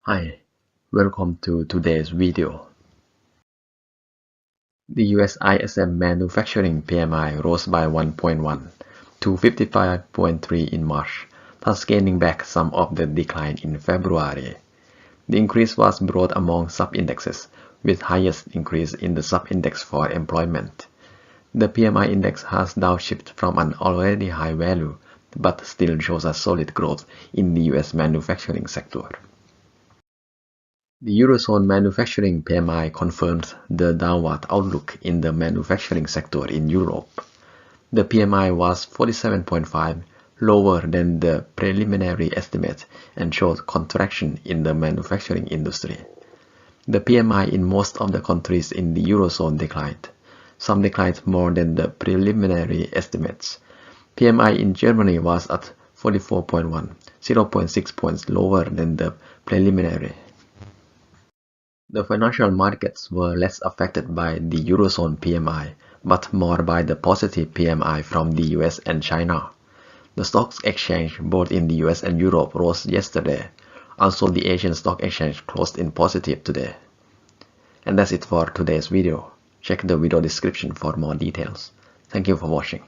Hi, welcome to today's video. The US ISM Manufacturing PMI rose by 1.1 to 55.3 in March, thus gaining back some of the decline in February. The increase was broad among sub-indexes, with highest increase in the sub-index for employment. The PMI index has downshifted from an already high value, but still shows a solid growth in the US manufacturing sector. The Eurozone Manufacturing PMI confirms the downward outlook in the manufacturing sector in Europe. The PMI was 47.5, lower than the preliminary estimate, and showed contraction in the manufacturing industry. The PMI in most of the countries in the Eurozone declined. Some declined more than the preliminary estimates. PMI in Germany was at 44.1, 0.6 points lower than the preliminary. The financial markets were less affected by the Eurozone PMI, but more by the positive PMI from the US and China. The stock exchange both in the US and Europe rose yesterday. Also, the Asian stock exchange closed in positive today. And that's it for today's video. Check the video description for more details. Thank you for watching.